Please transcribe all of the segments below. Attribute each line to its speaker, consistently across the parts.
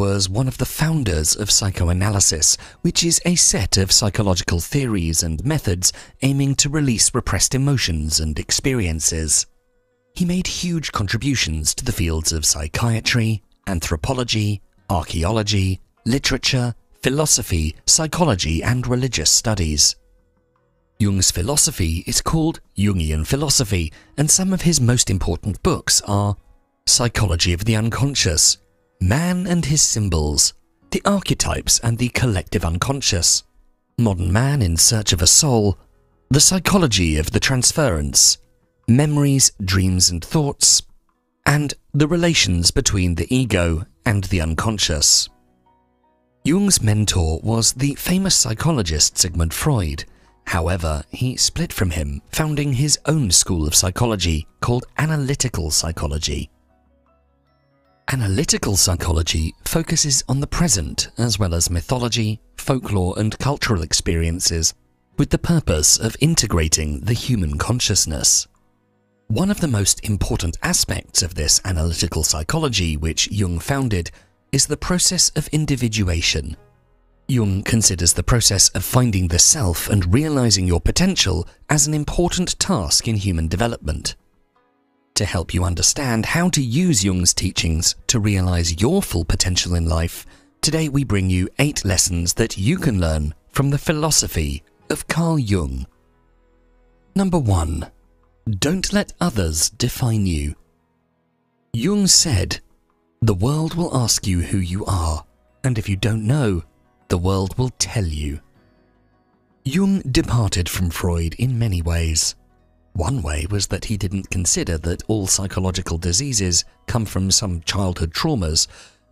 Speaker 1: was one of the founders of psychoanalysis, which is a set of psychological theories and methods aiming to release repressed emotions and experiences. He made huge contributions to the fields of psychiatry, anthropology, archaeology, literature, philosophy, psychology, and religious studies. Jung's philosophy is called Jungian philosophy, and some of his most important books are Psychology of the Unconscious, Man and His Symbols, The Archetypes and the Collective Unconscious, Modern Man in Search of a Soul, The Psychology of the Transference, Memories, Dreams and Thoughts, and The Relations Between the Ego and the Unconscious. Jung's mentor was the famous psychologist Sigmund Freud. However, he split from him, founding his own school of psychology called analytical psychology. Analytical psychology focuses on the present as well as mythology, folklore, and cultural experiences, with the purpose of integrating the human consciousness. One of the most important aspects of this analytical psychology which Jung founded is the process of individuation. Jung considers the process of finding the self and realizing your potential as an important task in human development. To help you understand how to use Jung's teachings to realize your full potential in life, today we bring you 8 lessons that you can learn from the philosophy of Carl Jung. Number 1. Don't let others define you. Jung said, "The world will ask you who you are, and if you don't know, the world will tell you." Jung departed from Freud in many ways. One way was that he didn't consider that all psychological diseases come from some childhood traumas,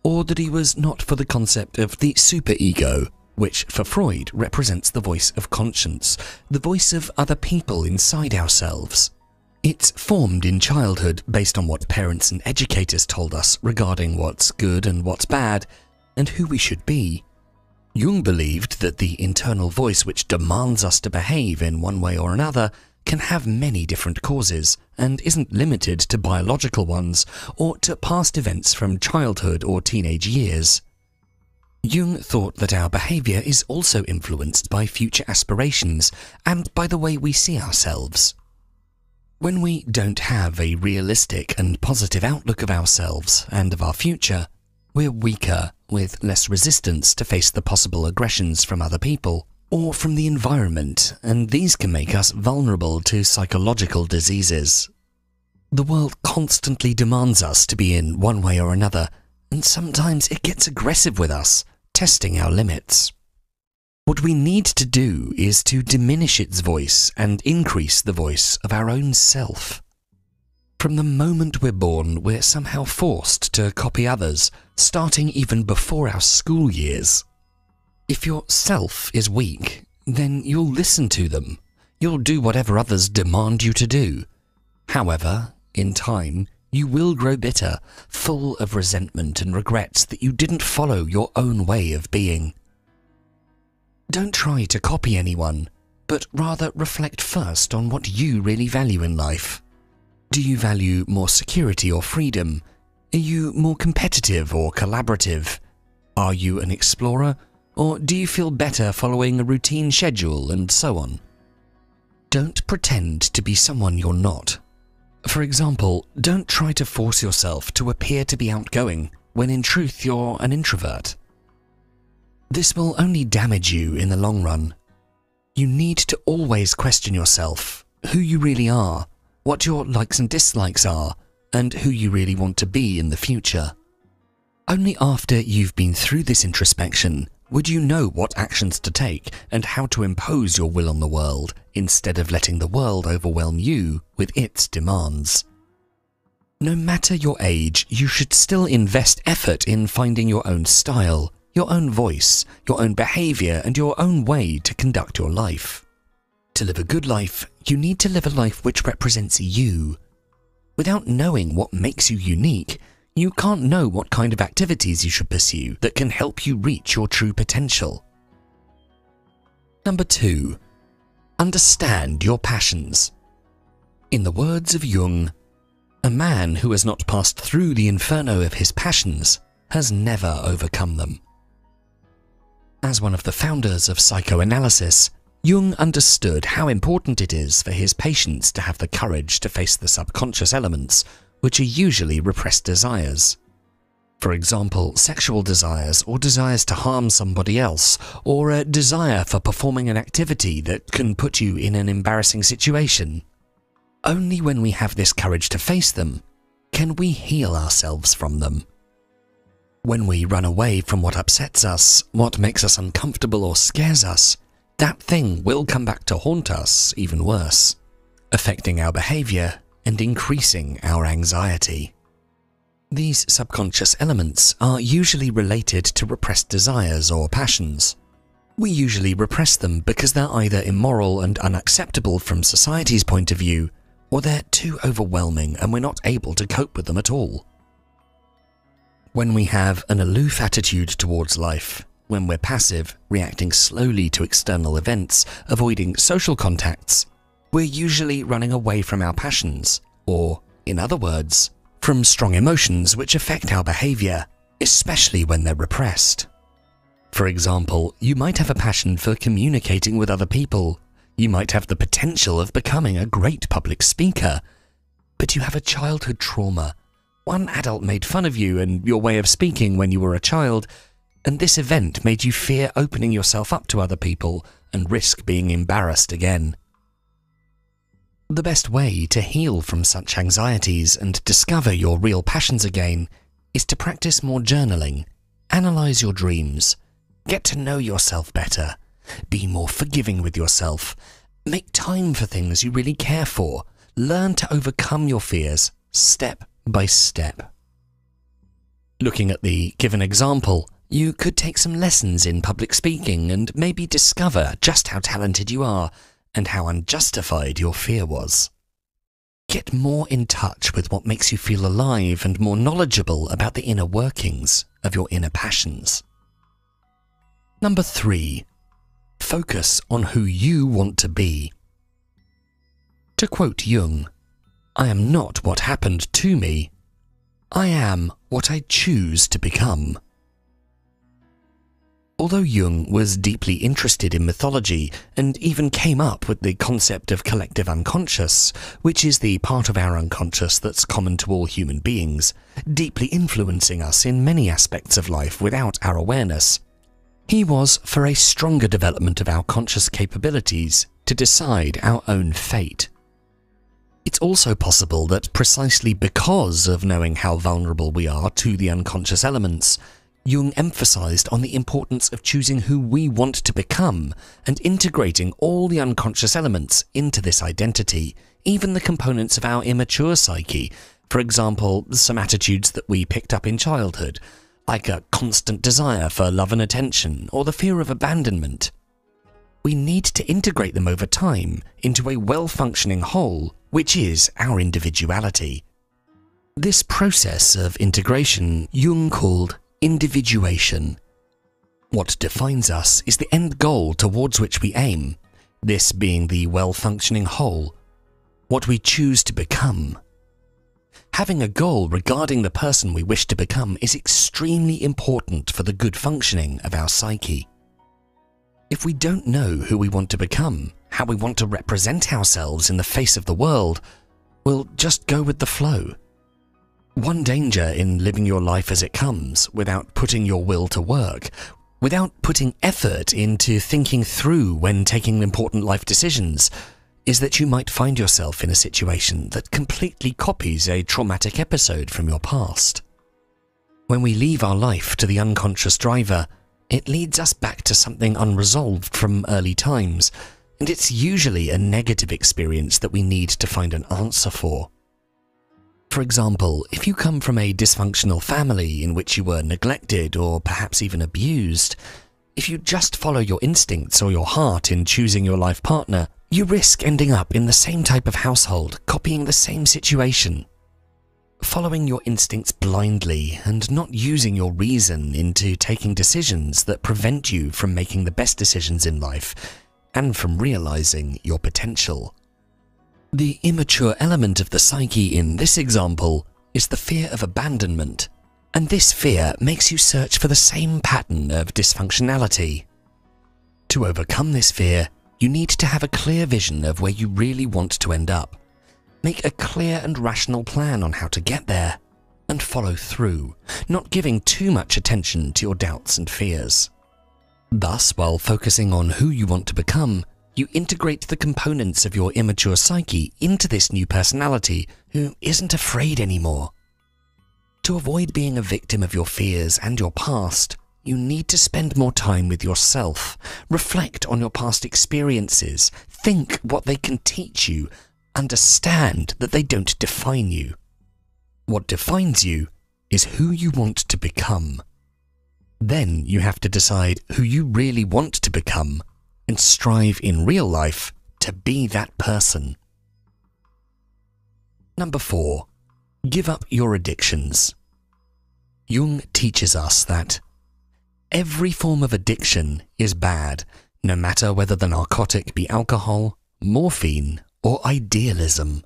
Speaker 1: or that he was not for the concept of the superego, which for Freud represents the voice of conscience, the voice of other people inside ourselves. It's formed in childhood based on what parents and educators told us regarding what's good and what's bad, and who we should be. Jung believed that the internal voice which demands us to behave in one way or another can have many different causes and isn't limited to biological ones or to past events from childhood or teenage years. Jung thought that our behavior is also influenced by future aspirations and by the way we see ourselves. When we don't have a realistic and positive outlook of ourselves and of our future, we're weaker, with less resistance to face the possible aggressions from other people or from the environment, and these can make us vulnerable to psychological diseases. The world constantly demands us to be in one way or another, and sometimes it gets aggressive with us, testing our limits. What we need to do is to diminish its voice and increase the voice of our own self. From the moment we're born, we're somehow forced to copy others, starting even before our school years. If your self is weak, then you'll listen to them. You'll do whatever others demand you to do. However, in time, you will grow bitter, full of resentment and regrets that you didn't follow your own way of being. Don't try to copy anyone, but rather reflect first on what you really value in life. Do you value more security or freedom? Are you more competitive or collaborative? Are you an explorer, or do you feel better following a routine schedule and so on? Don't pretend to be someone you're not. For example, don't try to force yourself to appear to be outgoing when in truth you're an introvert. This will only damage you in the long run. You need to always question yourself, who you really are, what your likes and dislikes are, and who you really want to be in the future. Only after you've been through this introspection would you know what actions to take and how to impose your will on the world, instead of letting the world overwhelm you with its demands. No matter your age, you should still invest effort in finding your own style, your own voice, your own behavior, and your own way to conduct your life. To live a good life, you need to live a life which represents you. Without knowing what makes you unique, you can't know what kind of activities you should pursue that can help you reach your true potential. Number 2. Understand your passions. In the words of Jung, a man who has not passed through the inferno of his passions has never overcome them. As one of the founders of psychoanalysis, Jung understood how important it is for his patients to have the courage to face the subconscious elements, which are usually repressed desires. For example, sexual desires or desires to harm somebody else, or a desire for performing an activity that can put you in an embarrassing situation. Only when we have this courage to face them can we heal ourselves from them. When we run away from what upsets us, what makes us uncomfortable or scares us, that thing will come back to haunt us even worse, affecting our behavior and increasing our anxiety. These subconscious elements are usually related to repressed desires or passions. We usually repress them because they're either immoral and unacceptable from society's point of view, or they're too overwhelming and we're not able to cope with them at all. When we have an aloof attitude towards life, when we're passive, reacting slowly to external events, avoiding social contacts, we're usually running away from our passions, or, in other words, from strong emotions which affect our behavior, especially when they're repressed. For example, you might have a passion for communicating with other people. You might have the potential of becoming a great public speaker, but you have a childhood trauma. One adult made fun of you and your way of speaking when you were a child, and this event made you fear opening yourself up to other people and risk being embarrassed again. The best way to heal from such anxieties and discover your real passions again is to practice more journaling, analyze your dreams, get to know yourself better, be more forgiving with yourself, make time for things you really care for, learn to overcome your fears step by step. Looking at the given example, you could take some lessons in public speaking and maybe discover just how talented you are and how unjustified your fear was. Get more in touch with what makes you feel alive and more knowledgeable about the inner workings of your inner passions. Number 3. Focus on who you want to be. To quote Jung, "I am not what happened to me. I am what I choose to become." Although Jung was deeply interested in mythology and even came up with the concept of collective unconscious, which is the part of our unconscious that's common to all human beings, deeply influencing us in many aspects of life without our awareness, he was for a stronger development of our conscious capabilities to decide our own fate. It's also possible that precisely because of knowing how vulnerable we are to the unconscious elements, Jung emphasized on the importance of choosing who we want to become and integrating all the unconscious elements into this identity, even the components of our immature psyche, for example, some attitudes that we picked up in childhood, like a constant desire for love and attention or the fear of abandonment. We need to integrate them over time into a well-functioning whole, which is our individuality. This process of integration Jung called individuation. What defines us is the end goal towards which we aim, this being the well-functioning whole, what we choose to become. Having a goal regarding the person we wish to become is extremely important for the good functioning of our psyche. If we don't know who we want to become, how we want to represent ourselves in the face of the world, we'll just go with the flow. One danger in living your life as it comes, without putting your will to work, without putting effort into thinking through when taking important life decisions, is that you might find yourself in a situation that completely copies a traumatic episode from your past. When we leave our life to the unconscious driver, it leads us back to something unresolved from early times, and it's usually a negative experience that we need to find an answer for. For example, if you come from a dysfunctional family in which you were neglected or perhaps even abused, if you just follow your instincts or your heart in choosing your life partner, you risk ending up in the same type of household, copying the same situation. Following your instincts blindly and not using your reason into taking decisions that prevent you from making the best decisions in life and from realizing your potential. The immature element of the psyche in this example is the fear of abandonment, And this fear makes you search for the same pattern of dysfunctionality. To overcome this fear, you need to have a clear vision of where you really want to end up. Make a clear and rational plan on how to get there, and follow through, not giving too much attention to your doubts and fears. Thus, while focusing on who you want to become, you integrate the components of your immature psyche into this new personality who isn't afraid anymore. To avoid being a victim of your fears and your past, you need to spend more time with yourself, reflect on your past experiences, think what they can teach you, understand that they don't define you. What defines you is who you want to become. Then you have to decide who you really want to become and strive in real life to be that person. Number 4. Give up your addictions. Jung teaches us that every form of addiction is bad, no matter whether the narcotic be alcohol, morphine, or idealism.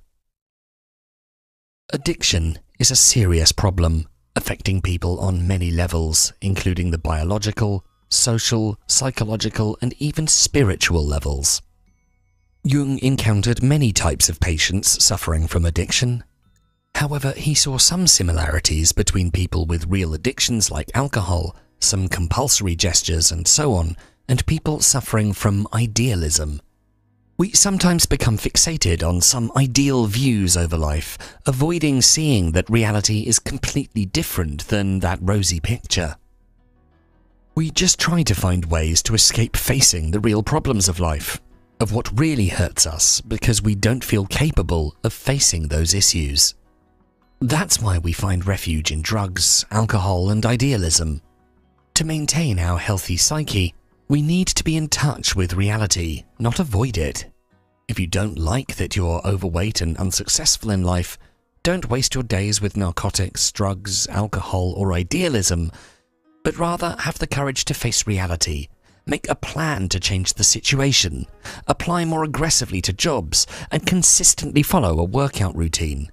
Speaker 1: Addiction is a serious problem, affecting people on many levels, including the biological, social, psychological, and even spiritual levels. Jung encountered many types of patients suffering from addiction. However, he saw some similarities between people with real addictions like alcohol, some compulsory gestures and so on, and people suffering from idealism. We sometimes become fixated on some ideal views over life, avoiding seeing that reality is completely different than that rosy picture. We just try to find ways to escape facing the real problems of life, of what really hurts us, because we don't feel capable of facing those issues. That's why we find refuge in drugs, alcohol, and idealism. To maintain our healthy psyche, we need to be in touch with reality, not avoid it. If you don't like that you're overweight and unsuccessful in life, don't waste your days with narcotics, drugs, alcohol, or idealism, but rather have the courage to face reality, make a plan to change the situation, apply more aggressively to jobs, and consistently follow a workout routine.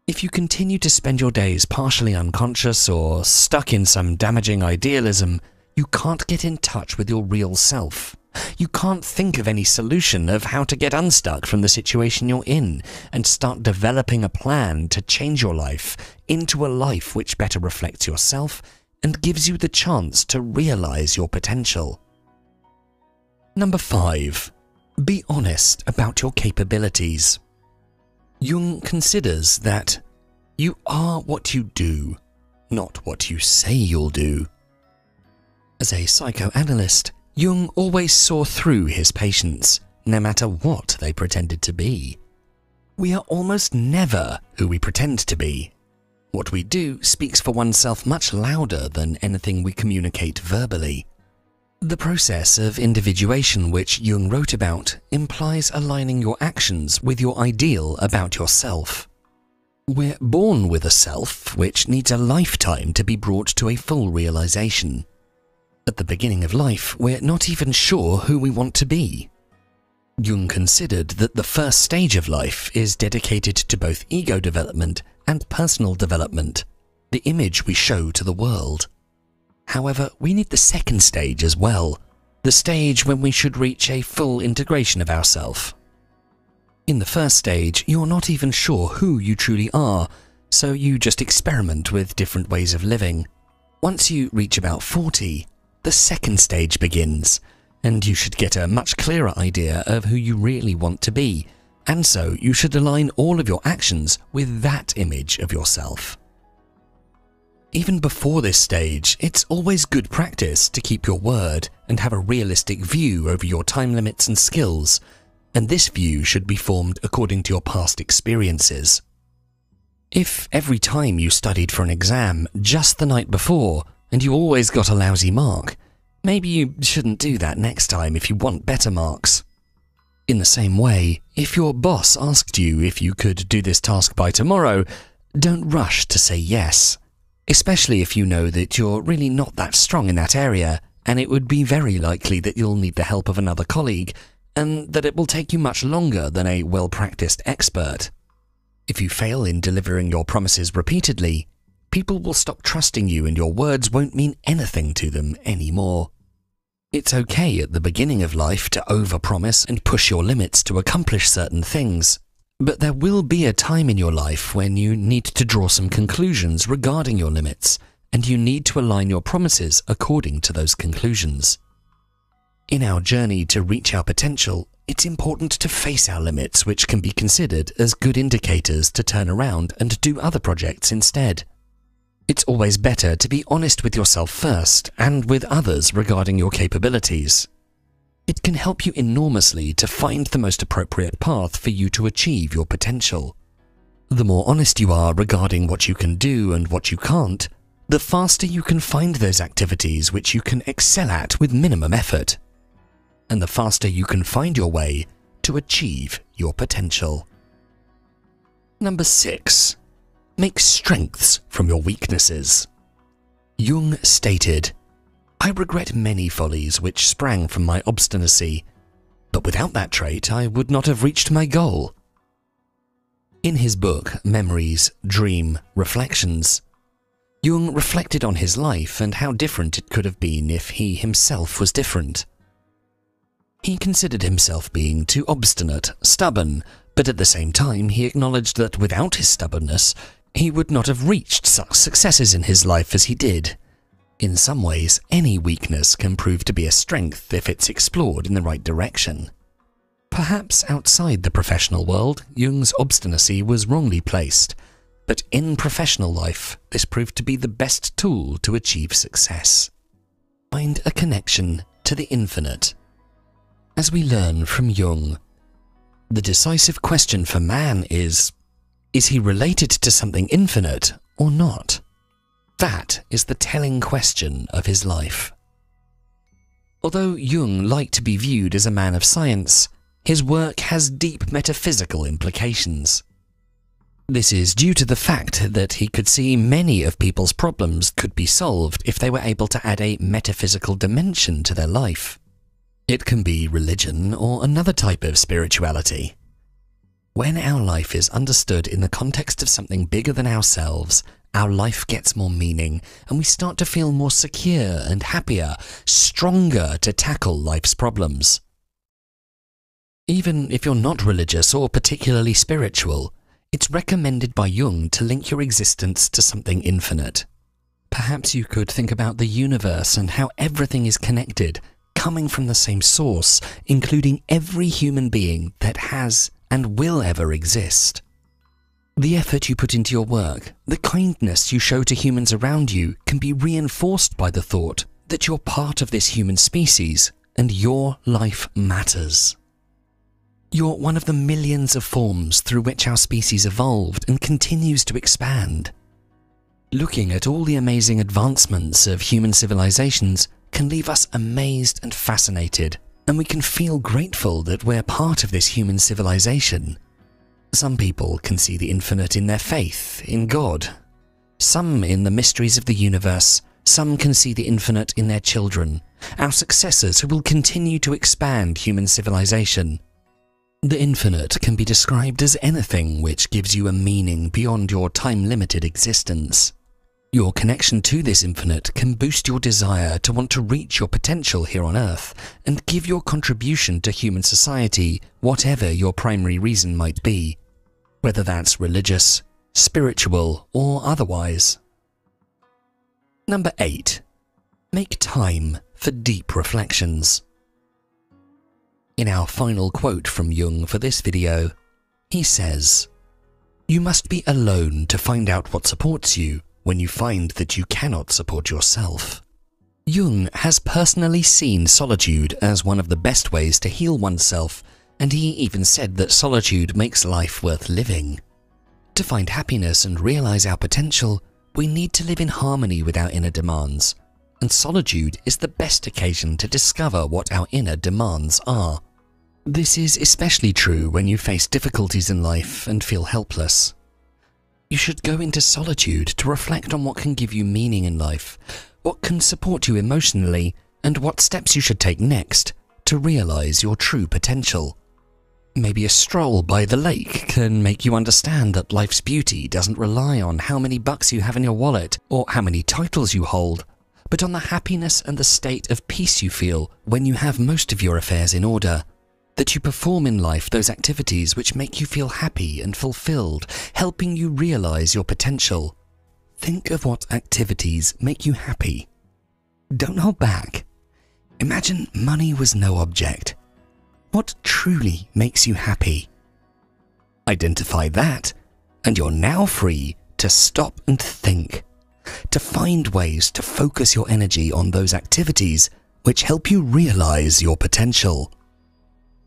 Speaker 1: If you continue to spend your days partially unconscious or stuck in some damaging idealism, you can't get in touch with your real self. You can't think of any solution of how to get unstuck from the situation you're in and start developing a plan to change your life into a life which better reflects yourself and gives you the chance to realize your potential. Number 5. Be honest about your capabilities. Jung considers that you are what you do, not what you say you'll do. As a psychoanalyst, Jung always saw through his patients, no matter what they pretended to be. We are almost never who we pretend to be. What we do speaks for oneself much louder than anything we communicate verbally. The process of individuation which Jung wrote about implies aligning your actions with your ideal about yourself. We're born with a self which needs a lifetime to be brought to a full realization. At the beginning of life, we're not even sure who we want to be. Jung considered that the first stage of life is dedicated to both ego development and personal development, the image we show to the world. However, we need the second stage as well, the stage when we should reach a full integration of ourselves. In the first stage, you're not even sure who you truly are, so you just experiment with different ways of living. Once you reach about 40, the second stage begins, and you should get a much clearer idea of who you really want to be, and so you should align all of your actions with that image of yourself. Even before this stage, it's always good practice to keep your word and have a realistic view over your time limits and skills, and this view should be formed according to your past experiences. If every time you studied for an exam just the night before and you always got a lousy mark, maybe you shouldn't do that next time if you want better marks. In the same way, if your boss asked you if you could do this task by tomorrow, don't rush to say yes. Especially if you know that you're really not that strong in that area, and it would be very likely that you'll need the help of another colleague, and that it will take you much longer than a well-practiced expert. If you fail in delivering your promises repeatedly, People will stop trusting you and your words won't mean anything to them anymore. It's okay at the beginning of life to overpromise and push your limits to accomplish certain things, but there will be a time in your life when you need to draw some conclusions regarding your limits, and you need to align your promises according to those conclusions. In our journey to reach our potential, it's important to face our limits, which can be considered as good indicators to turn around and do other projects instead. It's always better to be honest with yourself first and with others regarding your capabilities. It can help you enormously to find the most appropriate path for you to achieve your potential. The more honest you are regarding what you can do and what you can't, the faster you can find those activities which you can excel at with minimum effort, and the faster you can find your way to achieve your potential. Number 6. Make strengths from your weaknesses. Jung stated, "I regret many follies which sprang from my obstinacy, but without that trait I would not have reached my goal." In his book, Memories, Dream, Reflections, Jung reflected on his life and how different it could have been if he himself was different. He considered himself being too obstinate, stubborn, but at the same time he acknowledged that without his stubbornness, he would not have reached such successes in his life as he did. In some ways, any weakness can prove to be a strength if it's explored in the right direction. Perhaps outside the professional world, Jung's obstinacy was wrongly placed, but in professional life, this proved to be the best tool to achieve success. Find a connection to the infinite. As we learn from Jung, the decisive question for man is he related to something infinite or not? That is the telling question of his life. Although Jung liked to be viewed as a man of science, his work has deep metaphysical implications. This is due to the fact that he could see many of people's problems could be solved if they were able to add a metaphysical dimension to their life. It can be religion or another type of spirituality. When our life is understood in the context of something bigger than ourselves, our life gets more meaning and we start to feel more secure and happier, stronger to tackle life's problems. Even if you're not religious or particularly spiritual, it's recommended by Jung to link your existence to something infinite. Perhaps you could think about the universe and how everything is connected, coming from the same source, including every human being that has and will ever exist. The effort you put into your work, the kindness you show to humans around you can be reinforced by the thought that you're part of this human species and your life matters. You're one of the millions of forms through which our species evolved and continues to expand. Looking at all the amazing advancements of human civilizations can leave us amazed and fascinated, and we can feel grateful that we're part of this human civilization. Some people can see the infinite in their faith, in God. Some in the mysteries of the universe. Some can see the infinite in their children, our successors who will continue to expand human civilization. The infinite can be described as anything which gives you a meaning beyond your time-limited existence. Your connection to this infinite can boost your desire to want to reach your potential here on Earth and give your contribution to human society, whatever your primary reason might be, whether that's religious, spiritual, or otherwise. Number 8. Make time for deep reflections. In our final quote from Jung for this video, he says, "You must be alone to find out what supports you when you find that you cannot support yourself." Jung has personally seen solitude as one of the best ways to heal oneself, and he even said that solitude makes life worth living. To find happiness and realize our potential, we need to live in harmony with our inner demands, and solitude is the best occasion to discover what our inner demands are. This is especially true when you face difficulties in life and feel helpless. You should go into solitude to reflect on what can give you meaning in life, what can support you emotionally, and what steps you should take next to realize your true potential. Maybe a stroll by the lake can make you understand that life's beauty doesn't rely on how many bucks you have in your wallet or how many titles you hold, but on the happiness and the state of peace you feel when you have most of your affairs in order. That you perform in life those activities which make you feel happy and fulfilled, helping you realize your potential. Think of what activities make you happy. Don't hold back. Imagine money was no object. What truly makes you happy? Identify that, and you're now free to stop and think, to find ways to focus your energy on those activities which help you realize your potential.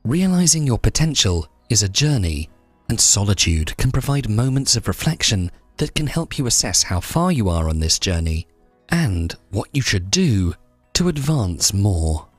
Speaker 1: Realizing your potential is a journey, and solitude can provide moments of reflection that can help you assess how far you are on this journey and what you should do to advance more.